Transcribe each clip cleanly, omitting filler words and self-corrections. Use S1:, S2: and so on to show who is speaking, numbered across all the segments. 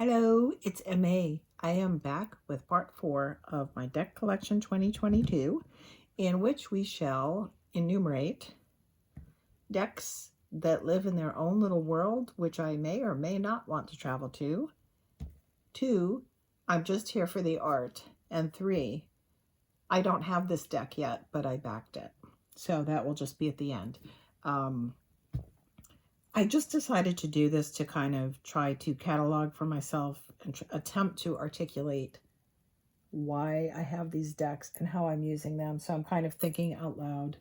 S1: Hello, it's MA. I am back with part 4 of my deck collection 2022, in which we shall enumerate decks that live in their own little world, which I may or may not want to travel to. 2, I'm just here for the art. And 3, I don't have this deck yet, but I backed it. So that will just be at the end. I just decided to do this to kind of try to catalog for myself and attempt to articulate why I have these decks and how I'm using them. So I'm kind of thinking out loud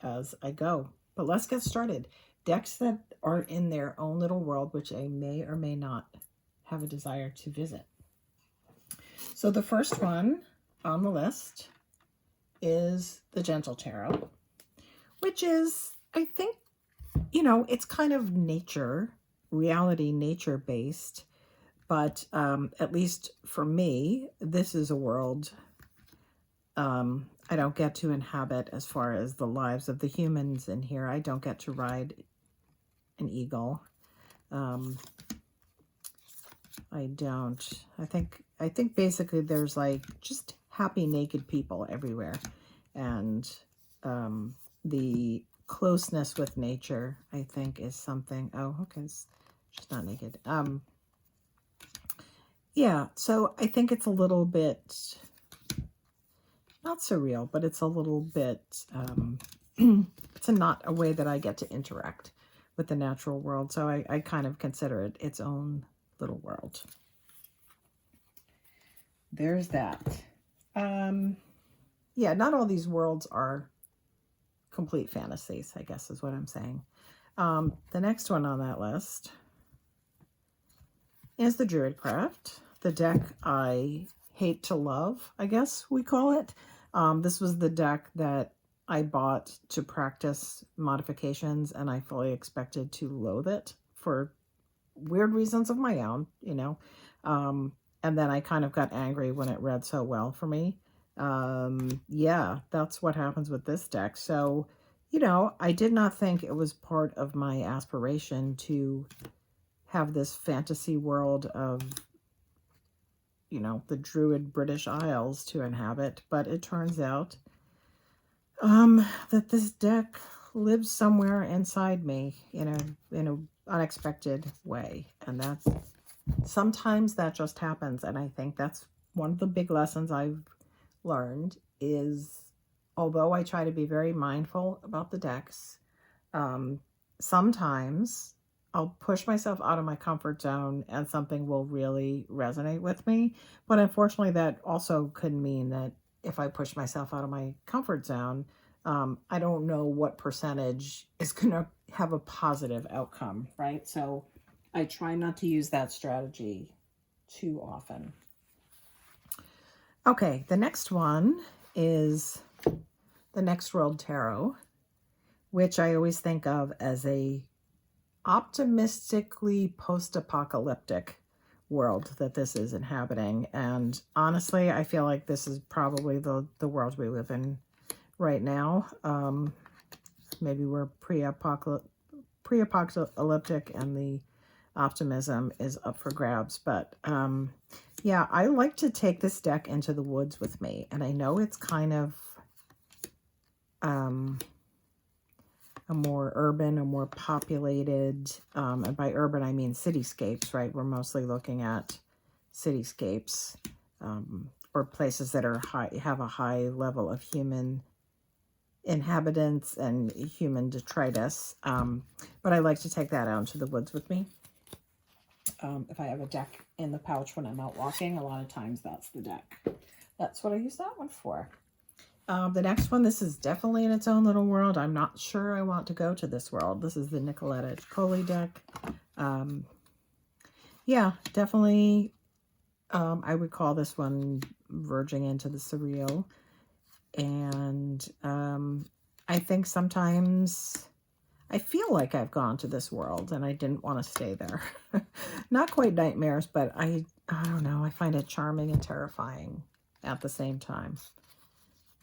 S1: as I go. But let's get started. Decks that are in their own little world, which I may or may not have a desire to visit. So the first one on the list is the Gentle Tarot, which is, I think, it's kind of reality nature based, but at least for me, this is a world I don't get to inhabit as far as the lives of the humans in here. I don't get to ride an eagle. I think basically there's like just happy naked people everywhere, and the closeness with nature, I think, is something. Oh, okay, she's not naked. Yeah, so I think it's a little bit not surreal, but it's a little bit it's not a way that I get to interact with the natural world, so I kind of consider it its own little world. There's that. Yeah, not all these worlds are complete fantasies, I guess is what I'm saying. The next one on that list is the Druidcraft, the deck I hate to love, I guess we call it. This was the deck that I bought to practice modifications, and I fully expected to loathe it for weird reasons of my own, and then I kind of got angry when it read so well for me. Yeah, that's what happens with this deck. So, I did not think it was part of my aspiration to have this fantasy world of, the Druid British Isles to inhabit, but it turns out that this deck lives somewhere inside me in a unexpected way, and sometimes that just happens. And I think that's one of the big lessons I've learned is, although I try to be very mindful about the decks, sometimes I'll push myself out of my comfort zone and something will really resonate with me. But unfortunately, that also could mean that if I push myself out of my comfort zone, I don't know what percentage is going to have a positive outcome, right? So I try not to use that strategy too often. Okay, the next one is the Next World Tarot, which I always think of as a optimistically post-apocalyptic world that this is inhabiting. And honestly, I feel like this is probably the world we live in right now. Maybe we're pre-apocalyptic and the optimism is up for grabs. But yeah, I like to take this deck into the woods with me. And I know it's kind of a more urban, a more populated, and by urban I mean cityscapes, right? We're mostly looking at cityscapes, or places that are have a high level of human inhabitants and human detritus. But I like to take that out into the woods with me. If I have a deck in the pouch when I'm out walking, a lot of times that's the deck. That's what I use that one for. The next one, this is definitely in its own little world. I'm not sure I want to go to this world. This is the Nicoletta Ceccoli deck. Yeah, definitely. I would call this one verging into the surreal. And I think sometimes I feel like I've gone to this world and I didn't want to stay there. Not quite nightmares, but I don't know. I find it charming and terrifying at the same time.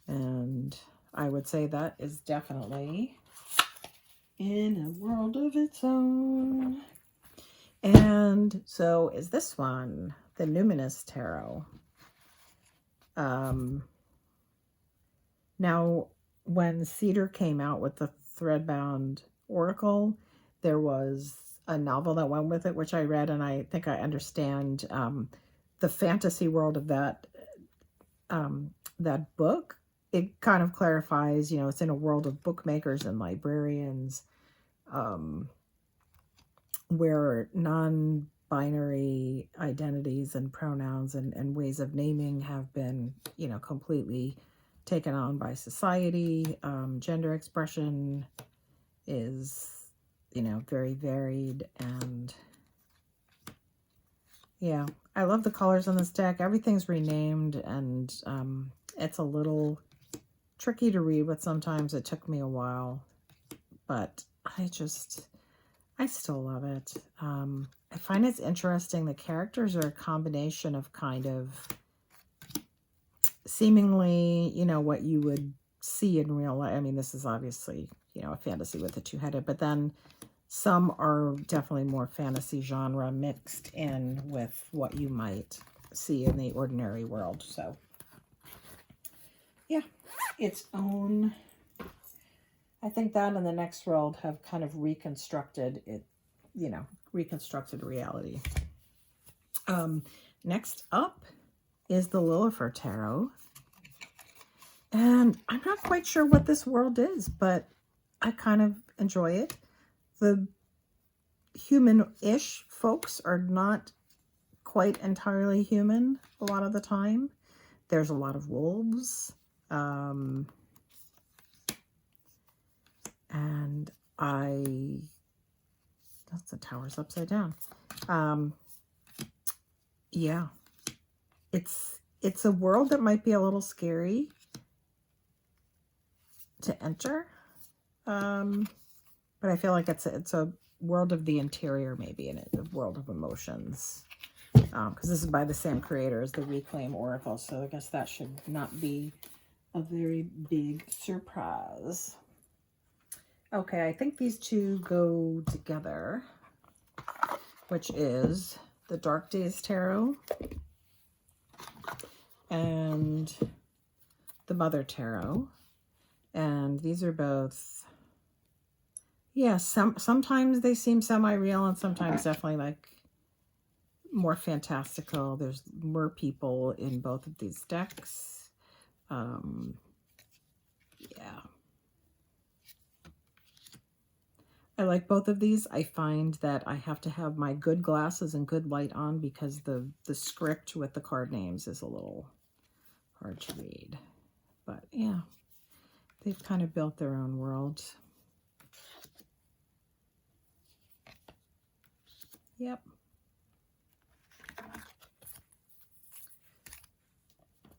S1: And I would say that is definitely in a world of its own. And so is this one, the Numinous Tarot. Now, when Cedar came out with the Threadbound Oracle, there was a novel that went with it, which I read, and I think I understand the fantasy world of that book. It kind of clarifies, you know, it's in a world of bookmakers and librarians, where non-binary identities and pronouns and ways of naming have been, you know, completely taken on by society. Gender expression is, you know, very varied, and yeah, I love the colors on this deck. Everything's renamed, and it's a little tricky to read, but sometimes it took me a while, but I still love it. I find it's interesting. The characters are a combination of kind of seemingly, you know, what you would see in real life. I mean, this is obviously, you know, a fantasy with a two-headed, but then some are definitely more fantasy genre mixed in with what you might see in the ordinary world. So yeah, its own, I think that and the next world have kind of reconstructed it, you know, reconstructed reality. Next up is the Lilifer Tarot. And I'm not quite sure what this world is, but I kind of enjoy it. The human-ish folks are not quite entirely human a lot of the time. There's a lot of wolves. And that's the tower's upside down. Yeah, it's a world that might be a little scary to enter. But I feel like it's a world of the interior, maybe, and a world of emotions. Because this is by the same creator as the Reclaim Oracle, so I guess that should not be a very big surprise. Okay, I think these two go together, which is the Dark Days Tarot and the Mother Tarot. And these are both, yeah, sometimes they seem semi-real and sometimes definitely like more fantastical. There's more people in both of these decks. Yeah. I like both of these. I find that I have to have my good glasses and good light on because the script with the card names is a little hard to read. But yeah, they've kind of built their own world. Yep.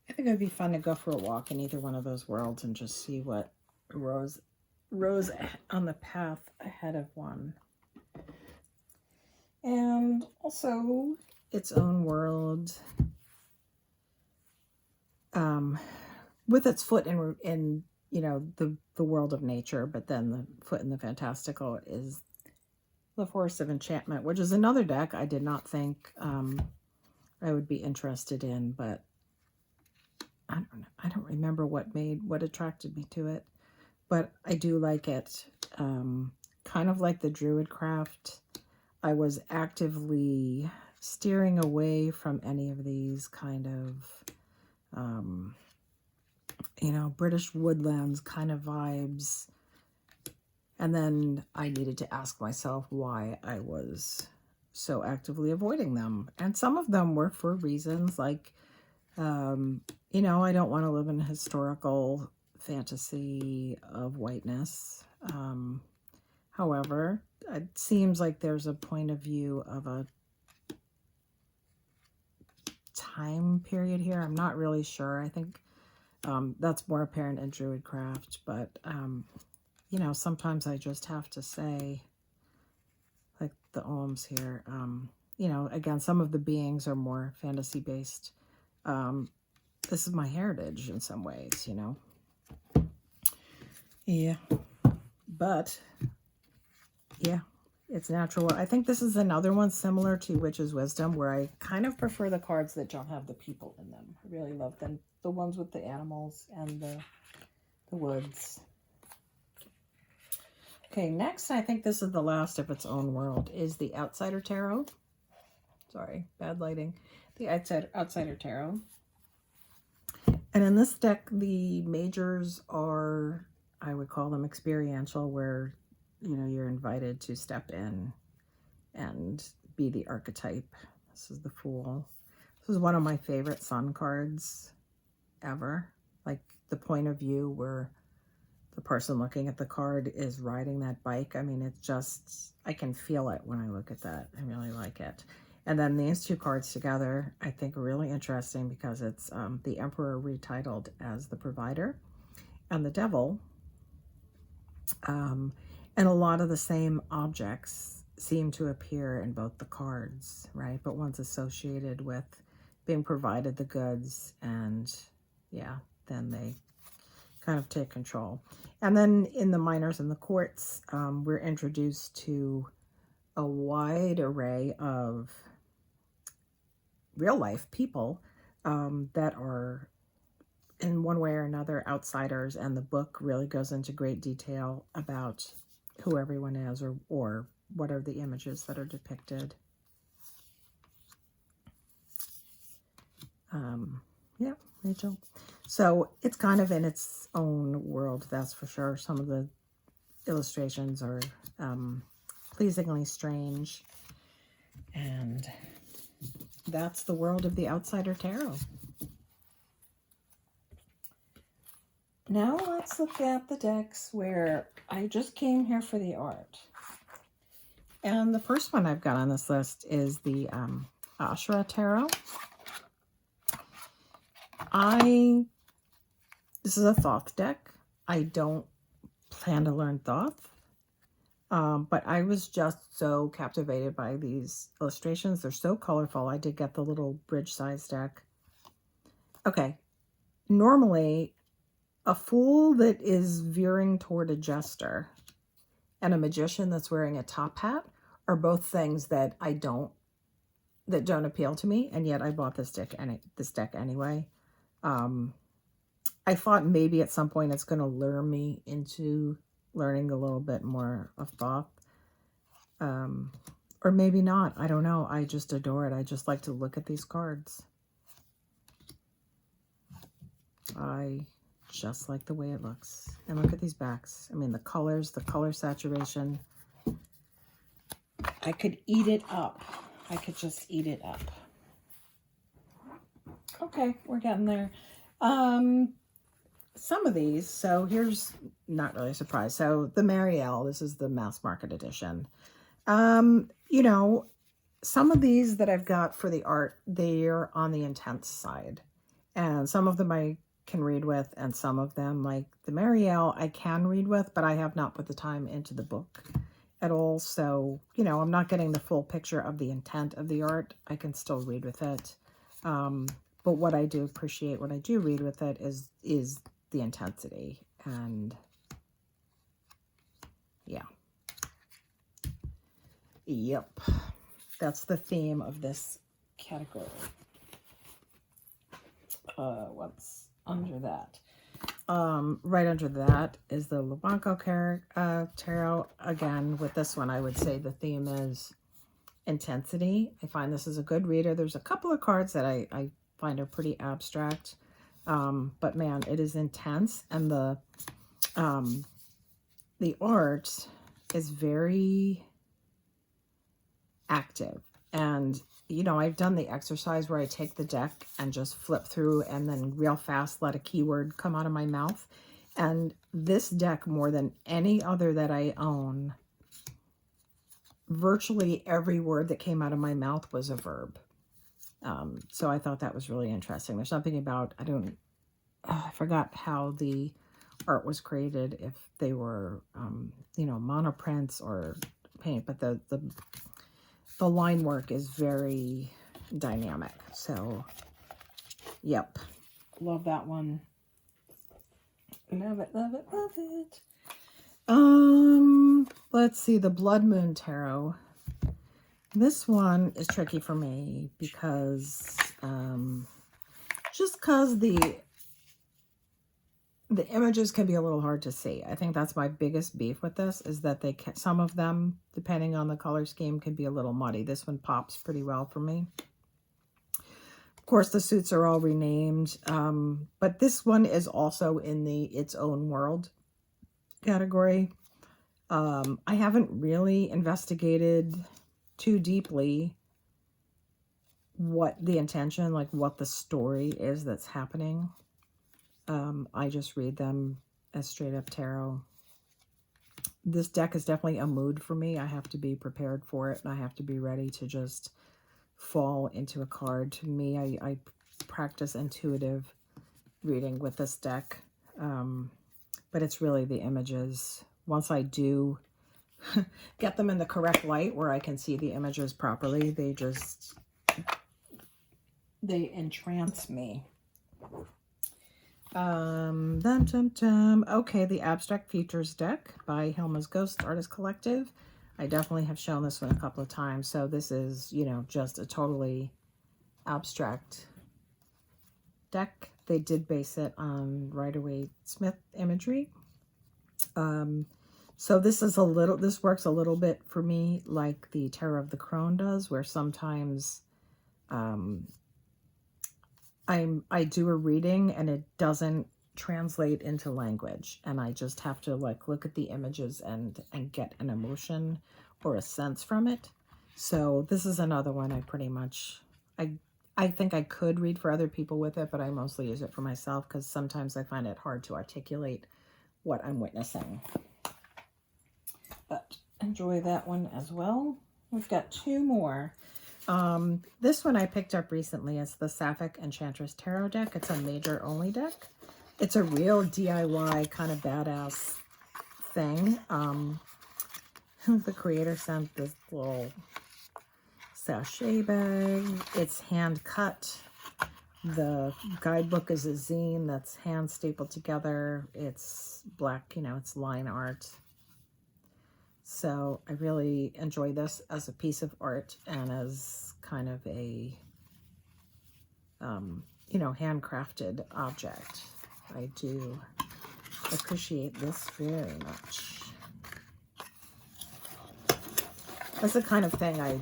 S1: I think it would be fun to go for a walk in either one of those worlds and just see what rose on the path ahead of one. And also its own world, with its foot in you know, the world of nature, but then the foot in the fantastical is the Forest of Enchantment, which is another deck I did not think I would be interested in, but I don't know. I don't remember what attracted me to it, but I do like it. Kind of like the Druidcraft, I was actively steering away from any of these kind of, you know, British woodlands kind of vibes. And then I needed to ask myself why I was so actively avoiding them. And some of them were for reasons like, you know, I don't want to live in a historical fantasy of whiteness. However, it seems like there's a point of view of a time period here. I'm not really sure. I think that's more apparent in Druidcraft, but you know, sometimes I just have to say, like the Ohms here, you know, again, some of the beings are more fantasy based. This is my heritage in some ways, you know. Yeah, but yeah, It's natural. I think this is another one similar to Witch's Wisdom, where I kind of prefer the cards that don't have the people in them. I really love them. The ones with the animals and the woods. Okay, next, I think this is the last of its own world, is the Outsider Tarot. Sorry, bad lighting. The Outsider Tarot. And in this deck, the majors are, I would call them experiential, where, you know, you're invited to step in and be the archetype. This is the Fool. This is one of my favorite Sun cards ever. Like the point of view where the person looking at the card is riding that bike. I mean, it's just, I can feel it when I look at that. I really like it. And then these two cards together, I think are really interesting because it's the Emperor retitled as the Provider and the Devil. And a lot of the same objects seem to appear in both the cards, right? But one's associated with being provided the goods, and yeah, then they kind of take control. And then in the Minors and the Courts, we're introduced to a wide array of real life people that are in one way or another outsiders, and the book really goes into great detail about who everyone is, or what are the images that are depicted. Yeah, Rachel. So it's kind of in its own world, that's for sure. Some of the illustrations are pleasingly strange, and that's the world of the Outsider Tarot. Now let's look at the decks where I just came here for the art. And the first one I've got on this list is the Asherah Tarot. This is a Thoth deck. I don't plan to learn Thoth, but I was just so captivated by these illustrations. They're so colorful. I did get the little bridge size deck. Okay, normally a fool that is veering toward a jester and a magician that's wearing a top hat are both things that don't appeal to me, and yet I bought this deck anyway. I thought maybe at some point it's going to lure me into learning a little bit more of Thoth, or maybe not. I don't know. I just adore it. I just like to look at these cards. I just like the way it looks. And look at these backs. I mean, the colors, the color saturation. I could eat it up. I could just eat it up. Okay, we're getting there. Some of these, so here's not really a surprise. So the Marielle, this is the mass market edition. You know, some of these that I've got for the art, they're on the intense side. And some of them I can read with, and some of them, like the Marielle, I can read with, but I have not put the time into the book at all. So, you know, I'm not getting the full picture of the intent of the art. I can still read with it. But what I do appreciate when I do read with it is the intensity. And yeah. Yep. That's the theme of this category. What's under that? Right under that is the Lubanko Tarot. Again, with this one, I would say the theme is intensity. I find this is a good reader. There's a couple of cards that I find are pretty abstract, but man, it is intense, and the art is very active. And you know, I've done the exercise where I take the deck and just flip through and then real fast let a keyword come out of my mouth. And this deck, more than any other that I own, virtually every word that came out of my mouth was a verb. So I thought that was really interesting. There's something about, I forgot how the art was created, if they were, you know, monoprints or paint, but the line work is very dynamic. So, yep. Love that one. Love it, love it, love it. Let's see, the Blood Moon Tarot. This one is tricky for me because, just because the images can be a little hard to see. I think that's my biggest beef with this, is that some of them, depending on the color scheme, can be a little muddy. This one pops pretty well for me. Of course, the suits are all renamed, but this one is also in the its own world category. I haven't really investigated too deeply what the intention, like what the story is that's happening. I just read them as straight up tarot. This deck is definitely a mood for me. I have to be prepared for it, and I have to be ready to just fall into a card. To me, I practice intuitive reading with this deck, but it's really the images. Once I do get them in the correct light where I can see the images properly, they entrance me. Okay, the Abstract Futures deck by Helma's Ghost Artist Collective. I definitely have shown this one a couple of times. So this is, you know, just a totally abstract deck. They did base it on Rider-Waite-Smith imagery. So this works a little bit for me like the Terror of the Crone does, where sometimes I do a reading and it doesn't translate into language, and I just have to like look at the images and get an emotion or a sense from it. So this is another one I think I could read for other people with it, but I mostly use it for myself because sometimes I find it hard to articulate what I'm witnessing. But enjoy that one as well. We've got two more. This one I picked up recently. It's the Sapphic Enchantress Tarot deck. It's a major only deck. It's a real DIY kind of badass thing. The creator sent this little sachet bag. It's hand cut. The guidebook is a zine that's hand stapled together. It's black, you know, it's line art. So I really enjoy this as a piece of art and as kind of a, you know, handcrafted object. I do appreciate this very much. That's the kind of thing I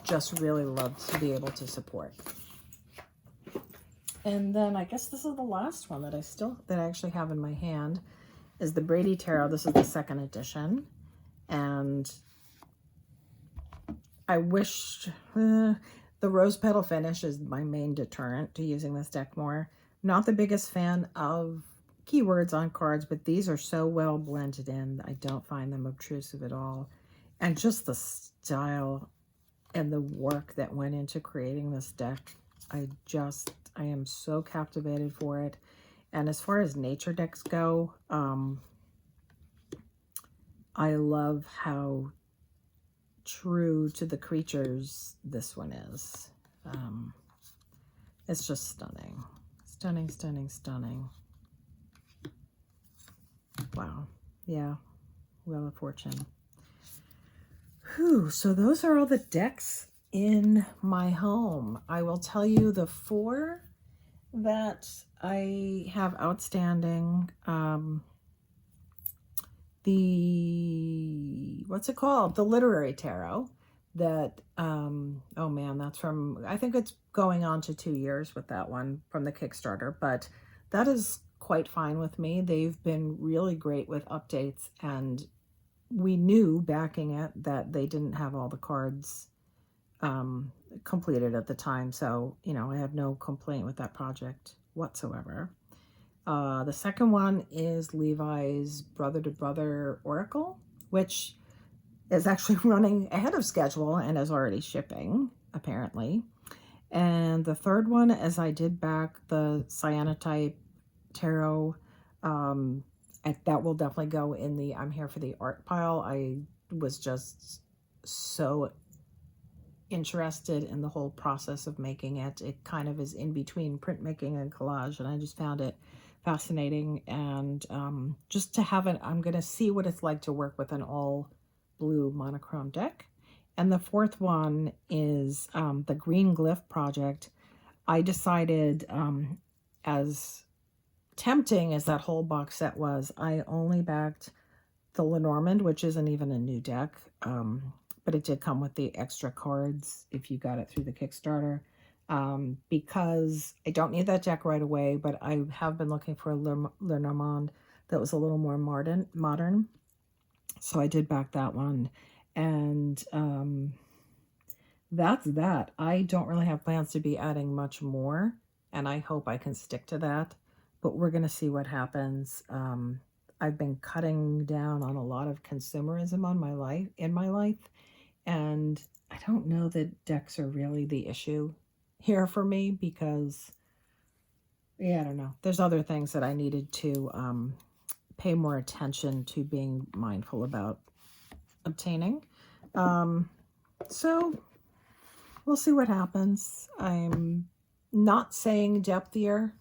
S1: just really love to be able to support. And then I guess this is the last one that I actually have in my hand, is the Brady Tarot. This is the second edition. And I wish the rose petal finish is my main deterrent to using this deck more. Not the biggest fan of keywords on cards, but these are so well blended in. I don't find them obtrusive at all. And just the style and the work that went into creating this deck, I am so captivated for it. And as far as nature decks go, I love how true to the creatures this one is. It's just stunning. Stunning, stunning, stunning. Wow. Yeah. Wheel of Fortune. Whew. So those are all the decks in my home. I will tell you the 4 that I have outstanding. What's it called? The Literary Tarot. That, oh man, that's from, I think it's going on to 2 years with that one from the Kickstarter, but that is quite fine with me. They've been really great with updates, and we knew backing it that they didn't have all the cards completed at the time. So, you know, I have no complaint with that project whatsoever. The second one is Levi's Brother to Brother Oracle, which is actually running ahead of schedule and is already shipping, apparently. And the third one is I did back the Cyanotype Tarot. That will definitely go in the I'm here for the art pile. I was just so interested in the whole process of making it. It kind of is in between printmaking and collage, and I just found it fascinating. And just to have it, I'm going to see what it's like to work with an all blue monochrome deck. And the fourth one is the Green Glyph project. I decided, as tempting as that whole box set was, I only backed the Lenormand, which isn't even a new deck, but it did come with the extra cards if you got it through the Kickstarter, because I don't need that deck right away, but I have been looking for a Lenormand that was a little more modern. So I did back that one, and that's that. I don't really have plans to be adding much more, and I hope I can stick to that, but we're going to see what happens. I've been cutting down on a lot of consumerism in my life, and I don't know that decks are really the issue here for me, because, yeah, I don't know. There's other things that I needed to pay more attention to, being mindful about obtaining. So we'll see what happens. I'm not saying depthier,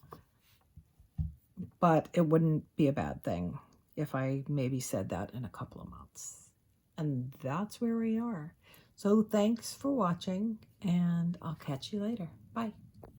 S1: but it wouldn't be a bad thing if I maybe said that in a couple of months. And that's where we are. So thanks for watching, and I'll catch you later. Bye.